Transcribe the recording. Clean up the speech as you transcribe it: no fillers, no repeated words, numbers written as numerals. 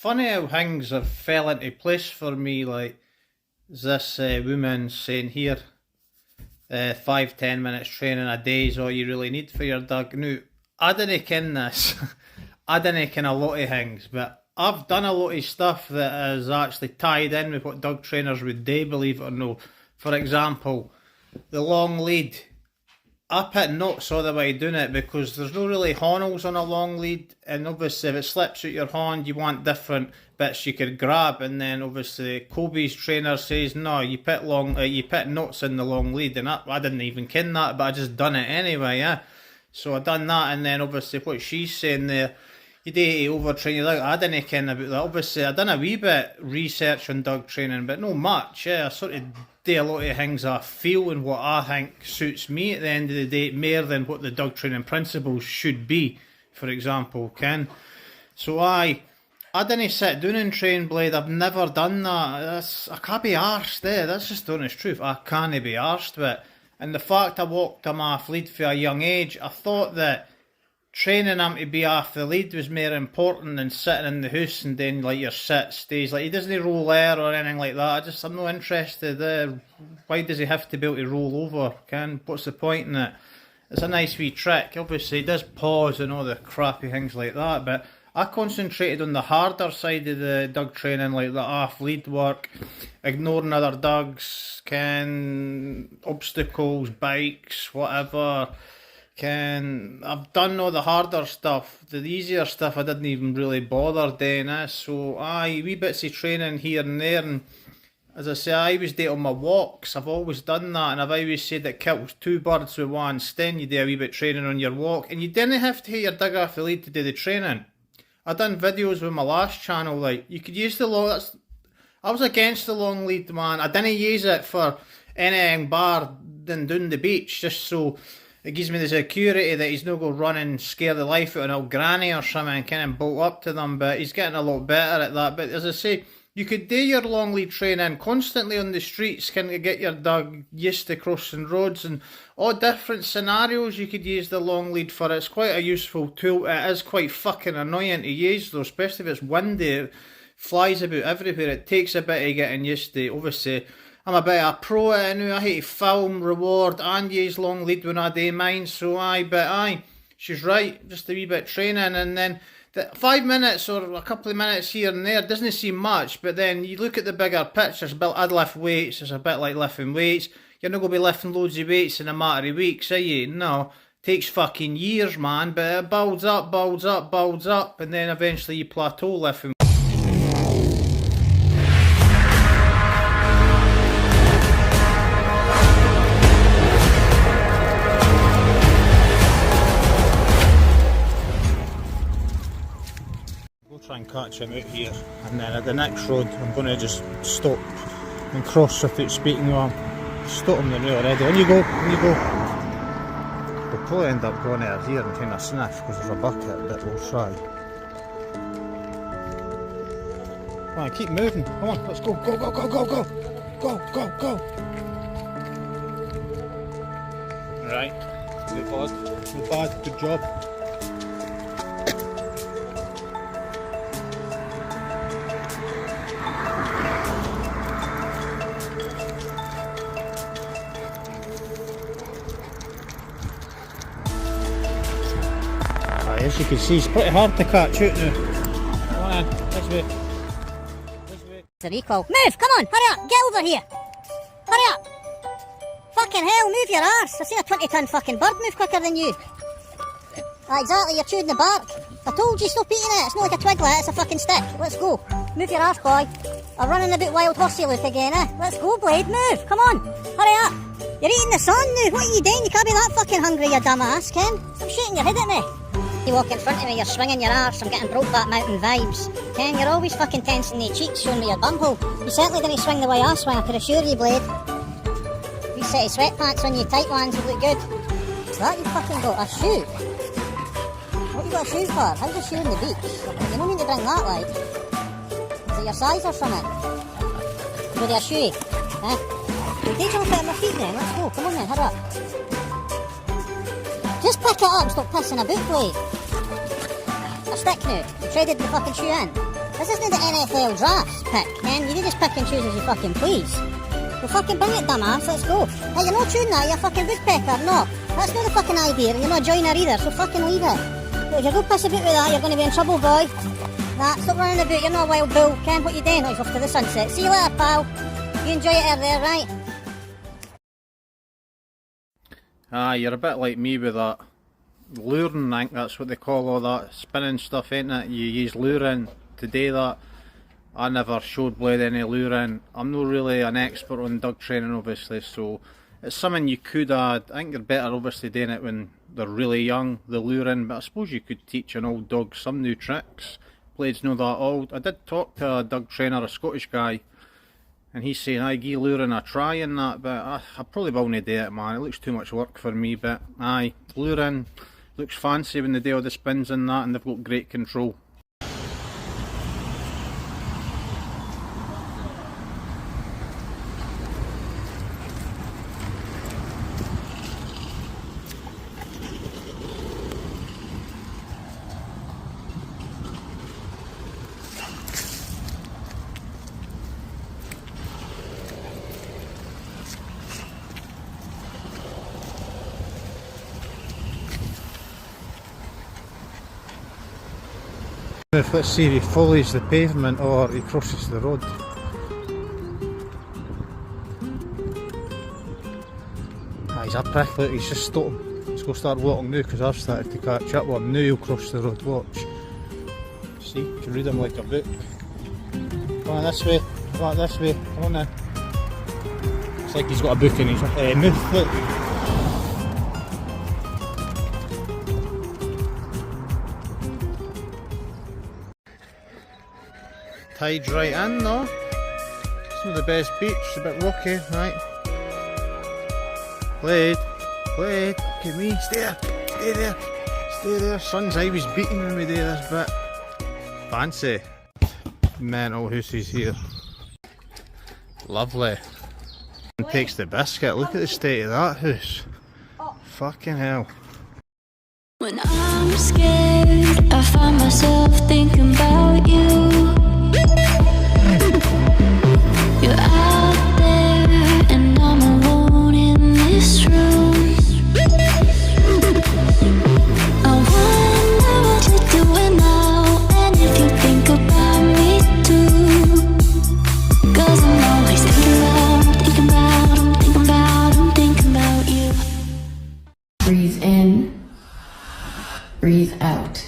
funny how things have fell into place for me. Like, this woman saying here, 5-10 minutes training a day is all you really need for your dog. Now, I didn't ken this. I didn't ken a lot of things, but I've done a lot of stuff that is actually tied in with what dog trainers would do, believe it or no. For example, the long lead. I put knots all the way doing it because there's no really honels on a long lead, and obviously if it slips out your hand you want different bits you could grab, and then obviously Kobe's trainer says no, you put knots in the long lead, and I didn't even ken that, but I just done it anyway, yeah. So I done that, and then obviously what she's saying there, you do overtrain your dog. I didn't ken about that. Obviously I done a wee bit research on dog training, but no much, yeah. I sort of do a lot of things I feel and what I think suits me at the end of the day, more than what the dog training principles should be, for example, Ken. So I didn't sit down and train Blade. I've never done that. I can't be arsed there. That's just the honest truth. I can't be arsed with it. And the fact I walked him off lead for a young age, I thought that training him to be off the lead was more important than sitting in the house and doing like your sit stays. Like, he doesn't roll air or anything like that. I'm not interested. Why does he have to be able to roll over? What's the point in it? It's a nice wee trick. Obviously he does pause and all the crappy things like that, but I concentrated on the harder side of the dog training, like the off lead work, ignoring other dogs, obstacles, bikes, whatever. I've done all the harder stuff. The easier stuff I didn't even really bother doing this. So wee bits of training here and there, and as I say, I always do it on my walks. I've always done that, and I've always said that kills two birds with one stone. You do a wee bit of training on your walk, and you didn't have to hit your dog off the lead to do the training. I done videos with my last channel, like, you could use the long, I was against the long lead, man. I didn't use it for anything bar than down the beach, just so it gives me the security that he's not going to run and scare the life out of an old granny or something and bolt up to them, but he's getting a lot better at that. But as I say, you could do your long lead training constantly on the streets, to get your dog used to crossing roads and all different scenarios you could use the long lead for. It's quite a useful tool. It is quite fucking annoying to use though, especially if it's windy. It flies about everywhere. It takes a bit of getting used to. Obviously, I'm a bit of a pro at it now. I hate to film, reward and use long lead when I do mine, so she's right, just a wee bit of training, and then 5 minutes or a couple of minutes here and there doesn't seem much, but then you look at the bigger picture. I'd lift weights, it's a bit like lifting weights. You're not going to be lifting loads of weights in a matter of weeks, are you? No, it takes fucking years, man, but it builds up, and then eventually you plateau lifting. Try and catch him out here, and then at the next road I'm going to just stop and cross without speaking to him. Stop him there already. On you go. We'll probably end up going out here and kind of sniff because there's a bucket, but we'll try. Come on, keep moving. Come on, let's go. Go. Right, not bad, good job. As you can see, it's pretty hard to catch out now. Come on, this way. It's a recall. Move! Come on! Hurry up! Get over here! Hurry up! Fucking hell, move your arse! I've seen a 20-ton fucking bird move quicker than you. Exactly, you're chewing the bark. I told you, stop eating it. It's not like a twiglet, it's a fucking stick. Let's go. Move your arse, boy. I'm running a bit wild horsey look again, eh? Let's go, Blade, move! Come on! Hurry up! You're eating the sun now! What are you doing? You can't be that fucking hungry, you dumb ass, Ken. Stop shooting your head at me. You walk in front of me, you're swinging your arse, I'm getting Brokeback Mountain vibes. Ken, you're always fucking tensing the cheeks, showing me your bumhole. You certainly didn't swing the way I swing, I can assure you, Blade. These set of sweatpants on you, tight ones, would look good. What's that you fucking got? A shoe? What you got a shoe for? How's a shoe on the beach? You don't need to bring that, like. Is it your size or something? With your shoe? Eh? Well, do jump out of my feet then, let's go, come on then, hurry up. Just pick it up and stop pissing about, Blade. A stick now. You traded the fucking shoe in. This isn't the NFL drafts pick, Ken. You can just pick and choose as you fucking please. Well, fucking bring it, dumbass. Let's go. Hey, you're not chewing that. You're a fucking woodpecker. No. That's not the fucking idea, and you're not a joiner either, so fucking leave it. But if you go piss about with that, you're going to be in trouble, boy. Nah, stop running about. You're not a wild bull. Ken, what you doing? Oh, he's off to the sunset. See you later, pal. You enjoy it out there, right? Ah, you're a bit like me with that luring, I think that's what they call all that spinning stuff, ain't it? You use luring to do that. I never showed Blade any luring. I'm not really an expert on dog training, obviously, so it's something you could add. I think you're better obviously doing it when they're really young, the luring, but I suppose you could teach an old dog some new tricks. Blade's not that old. I did talk to a dog trainer, a Scottish guy, and he's saying, I give luring a try and that, but I probably will not do it, man. It looks too much work for me, but aye, luring looks fancy when they do all the spins and that, and they've got great control. Let's see if he follows the pavement or he crosses the road. Ah, he's a prick, look, he's just stopped. Let's go start walking now because I've started to catch up with him. Now he'll cross the road, watch. See, you can read him like a book. Come on this way, come on this way, come on now. It's like he's got a book in his mouth, look. Tide's right in, no? It's not the best beach, it's a bit rocky, right? Blade, look at me, stay there, stay there. Sun's always beating when we do this bit. Fancy. Mental house is here. Lovely. And takes the biscuit, look at the state of that house. Fucking hell. When I'm scared, I find myself thinking about you. You're out there and I'm alone in this room. I wonder what you're doing now, and if you think about me too. 'Cause I'm always thinking about you. Breathe in, breathe out.